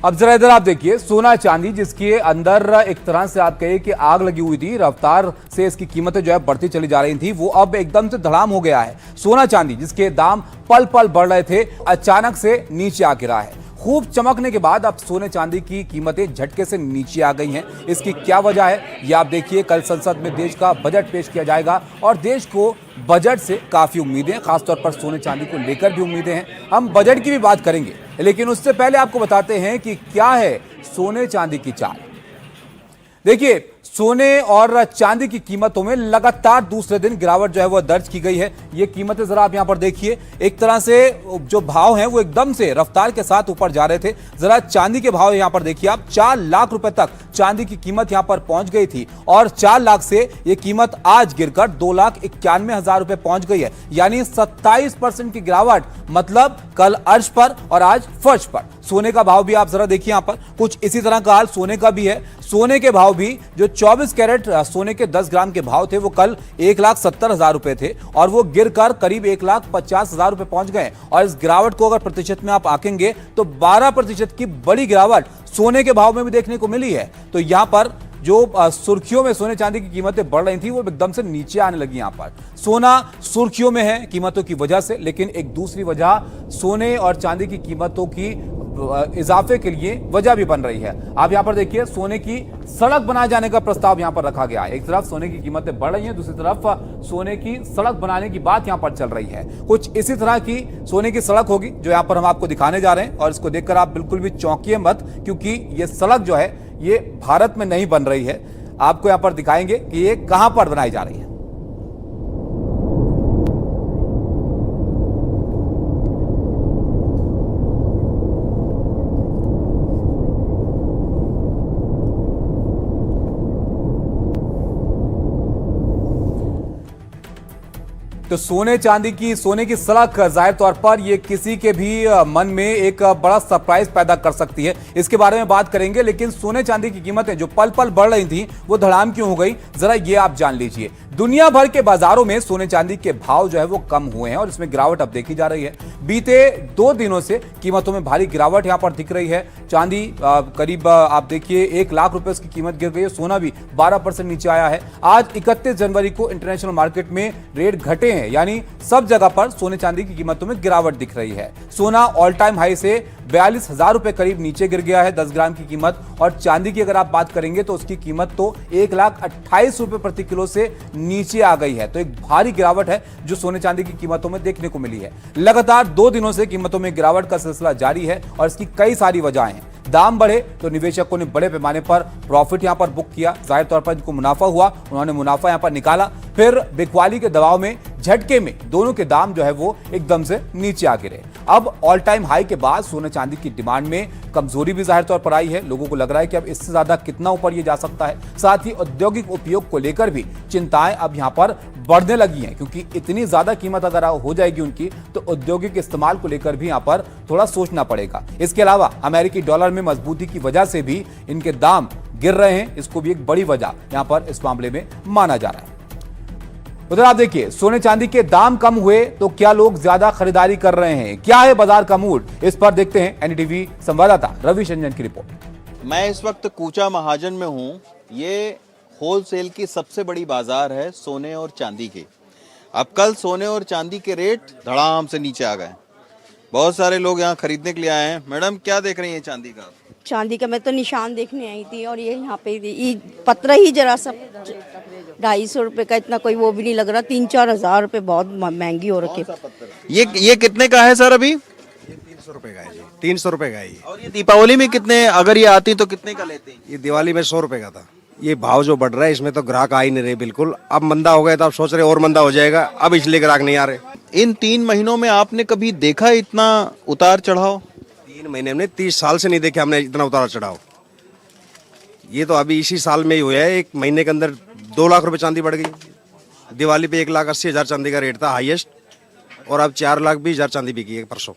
अब जरा इधर आप देखिए, सोना चांदी जिसके अंदर एक तरह से आप कहिए कि आग लगी हुई थी, रफ्तार से इसकी कीमतें जो है बढ़ती चली जा रही थी, वो अब एकदम से धड़ाम हो गया है। सोना चांदी जिसके दाम पल पल बढ़ रहे थे, अचानक से नीचे आ गिरा है। खूब चमकने के बाद अब सोने चांदी की कीमतें झटके से नीचे आ गई हैं। इसकी क्या वजह है, ये आप देखिए। कल संसद में देश का बजट पेश किया जाएगा और देश को बजट से काफी उम्मीदें, खासतौर पर सोने चांदी को लेकर भी उम्मीदें हैं। हम बजट की भी बात करेंगे, लेकिन उससे पहले आपको बताते हैं कि क्या है सोने चांदी की चाल। देखिए, सोने और चांदी की कीमतों में लगातार दूसरे दिन गिरावट जो है वो दर्ज की गई है। ये कीमतें जरा आप यहां पर देखिए, एक तरह से जो भाव हैं वो एकदम से रफ्तार के साथ ऊपर जा रहे थे। जरा चांदी के भाव यहां पर देखिए आप, 4 लाख रुपए तक चांदी की कीमत यहां पर पहुंच गई थी और 4 लाख से ये कीमत आज गिरकर 2,91,000 रुपए पहुंच गई है, यानी 27% की गिरावट। मतलब कल अर्श पर और आज फर्श पर। सोने का भाव भी आप जरा देखिए, यहां पर कुछ इसी तरह का हाल सोने का भी है। सोने के भाव भी जो 24 कैरेट सोने के 10 ग्राम के भाव थे वो कल 1,70,000 रुपए थे और वो गिरकर करीब 1,50,000 रुपए पहुंच गए। और इस गिरावट को अगर प्रतिशत में आप आंकेंगे तो 12% की बड़ी गिरावट सोने के भाव में भी देखने को मिली है। तो यहां पर जो सुर्खियों में सोने चांदी की कीमतें बढ़ रही थी वो एकदम से नीचे आने लगी। यहां पर सोना सुर्खियों में है कीमतों की वजह से, लेकिन एक दूसरी वजह सोने और चांदी की कीमतों की इजाफे के लिए वजह भी बन रही है। आप यहां पर देखिए, सोने की सड़क बनाए जाने का प्रस्ताव यहां पर रखा गया है। एक तरफ सोने की कीमतें बढ़ रही हैं, दूसरी तरफ सोने की सड़क बनाने की बात यहां पर चल रही है। कुछ इसी तरह की सोने की सड़क होगी जो यहां पर हम आपको दिखाने जा रहे हैं और इसको देखकर आप बिल्कुल भी चौंकिए मत, क्योंकि यह सड़क जो है ये भारत में नहीं बन रही है। आपको यहां पर दिखाएंगे कि ये कहां पर बनाई जा रही है। तो सोने की सड़क जाहिर तौर पर ये किसी के भी मन में एक बड़ा सरप्राइज पैदा कर सकती है। इसके बारे में बात करेंगे, लेकिन सोने चांदी की कीमतें जो पल पल बढ़ रही थी वो धड़ाम क्यों हो गई, जरा ये आप जान लीजिए। दुनिया भर के बाजारों में सोने चांदी के भाव जो है वो कम हुए हैं और इसमें गिरावट अब देखी जा रही है। बीते 2 दिनों से कीमतों में भारी गिरावट यहां पर दिख रही है। चांदी करीब आप देखिए 1 लाख रुपए उसकी कीमत गिर गई है। सोना भी 12% नीचे आया है। आज 31 जनवरी को इंटरनेशनल मार्केट में रेट घटे हैं, यानी सब जगह पर सोने चांदी की कीमतों में गिरावट दिख रही है। सोना ऑल टाइम हाई से 42,000 रुपए करीब नीचे गिर गया है 10 ग्राम की कीमत। और चांदी की अगर आप बात करेंगे तो उसकी कीमत तो 1,28,000 रुपए प्रति किलो से नीचे आ गई है। तो एक भारी गिरावट है जो सोने चांदी की कीमतों में देखने को मिली है। लगातार 2 दिनों से कीमतों में गिरावट का सिलसिला जारी है और इसकी कई सारी वजहें हैं। दाम बढ़े तो निवेशकों ने बड़े पैमाने पर प्रॉफिट यहां पर बुक किया। जाहिर तौर पर जिनको मुनाफा हुआ उन्होंने मुनाफा यहां पर निकाला। फिर बिकवाली के दबाव में, झटके में दोनों के दाम जो है वो एकदम से नीचे आ गिरे। अब ऑल टाइम हाई के बाद सोने चांदी की डिमांड में कमजोरी भी जाहिर तौर पर आई है। लोगों को लग रहा है कि अब इससे ज्यादा कितना ऊपर ये जा सकता है। साथ ही औद्योगिक उपयोग को लेकर भी चिंताएं अब यहां पर बढ़ने लगी हैं, क्योंकि इतनी ज्यादा कीमत अगर हो जाएगी उनकी तो औद्योगिक इस्तेमाल को लेकर भी यहां पर थोड़ा सोचना पड़ेगा। इसके अलावा अमेरिकी डॉलर में मजबूती की वजह से भी इनके दाम गिर रहे हैं। इसको भी एक बड़ी वजह यहां पर इस मामले में माना जा रहा है। उधर आप देखिए, सोने चांदी के दाम कम हुए तो क्या लोग ज्यादा खरीदारी कर रहे हैं, क्या है बाजार का मूड, इस पर देखते हैं एनडीटीवी संवाददाता रवि शंजन की रिपोर्ट। मैं इस वक्त कूचा महाजन में हूं। ये होलसेल की सबसे बड़ी बाजार है सोने और चांदी की। अब कल सोने और चांदी के रेट धड़ाम से नीचे आ गए। बहुत सारे लोग यहाँ खरीदने के लिए आए हैं। मैडम क्या देख रही हैं चांदी का? चांदी का मैं तो निशान देखने आई थी और ये यहाँ पे पत्र ही जरा सा 250 रुपए का, इतना कोई वो भी नहीं लग रहा। 3-4 हजार रुपए बहुत महंगी हो रखी है। ये कितने का है सर? अभी ये 300 रुपए का है जी, 300 रुपए का है ये। और ये दीपावली में कितने, अगर ये आती तो कितने का लेते हैं? ये दिवाली में 100 रुपए का था। ये भाव जो बढ़ रहा है इसमें तो ग्राहक आ ही नहीं रहे बिल्कुल। अब मंदा हो गया तो आप सोच रहे और मंदा हो जाएगा, अब इसलिए ग्राहक नहीं आ रहे। इन 3 महीनों में आपने कभी देखा इतना उतार चढ़ाव? 3 महीने में 30 साल से नहीं देखे हमने इतना उतार चढ़ाव। ये तो अभी इसी साल में ही हुआ है। 1 महीने के अंदर 2 लाख रुपए चांदी बढ़ गई। दिवाली पे 1,80,000 चांदी का रेट था हाईएस्ट, और अब 4,20,000 चांदी बिकी है परसों।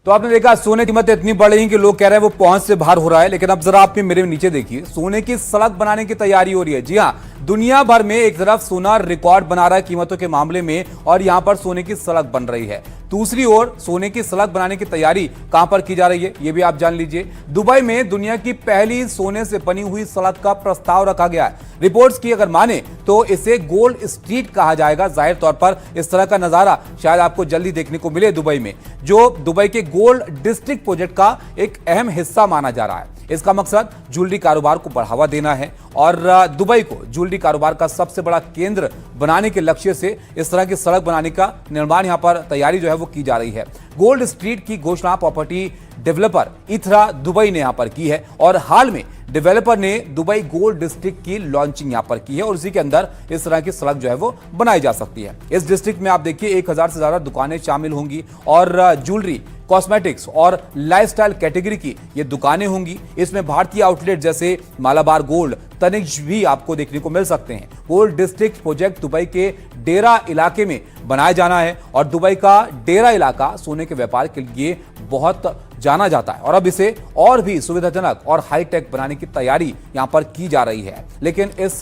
तो आपने देखा सोने की कीमतें इतनी बढ़ रही कि लोग कह रहे हैं वो पहुंच से बाहर हो रहा है। लेकिन अब जरा आप मेरे नीचे देखिए, सोने की सड़क बनाने की तैयारी हो रही है। जी हाँ, दुनिया भर में एक तरफ सोना रिकॉर्ड बना रहा है कीमतों के मामले में और यहां पर सोने की सड़क बन रही है, दूसरी ओर सोने की सड़क बनाने की तैयारी कहां पर की जा रही है यह भी आप जान लीजिए। दुबई में दुनिया की पहली सोने से बनी हुई सड़क का प्रस्ताव रखा गया है। रिपोर्ट्स की अगर माने तो इसे गोल्ड स्ट्रीट कहा जाएगा। जाहिर तौर पर इस तरह का नजारा शायद आपको जल्दी देखने को मिले दुबई में, जो दुबई के गोल्ड डिस्ट्रिक्ट प्रोजेक्ट का एक अहम हिस्सा माना जा रहा है। इसका मकसद ज्वेलरी कारोबार को बढ़ावा देना है और दुबई को ज्वेलरी कारोबार का सबसे बड़ा केंद्र बनाने के लक्ष्य से इस तरह की सड़क बनाने का निर्माण यहां पर तैयारी जो है वो की जा रही है। गोल्ड स्ट्रीट की घोषणा प्रॉपर्टी डेवलपर इथरा दुबई ने यहां पर की है और हाल में डेवलपर ने दुबई गोल्ड डिस्ट्रिक्ट की लॉन्चिंग यहां पर की है और उसी के अंदर इस तरह की सड़क जो है वो बनाई जा सकती है। इस डिस्ट्रिक्ट में आप देखिए 1000 से ज्यादा दुकानें शामिल होंगी और ज्वेलरी, कॉस्मेटिक्स और लाइफस्टाइल कैटेगरी की ये दुकानें होंगी। इसमें भारतीय आउटलेट जैसे मालाबार गोल्ड, तनिष्क भी आपको देखने को मिल सकते हैं। गोल्ड डिस्ट्रिक्ट प्रोजेक्ट दुबई के डेरा इलाके में बनाया जाना है और दुबई का डेरा इलाका सोने के व्यापार के लिए बहुत जाना जाता है और अब इसे और भी सुविधाजनक और हाईटेक बनाने की तैयारी यहां पर की जा रही है। लेकिन इस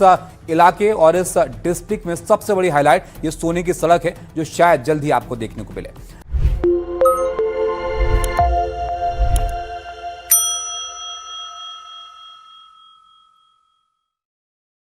इलाके और इस डिस्ट्रिक्ट में सबसे बड़ी हाईलाइट ये सोने की सड़क है जो शायद जल्द ही आपको देखने को मिले।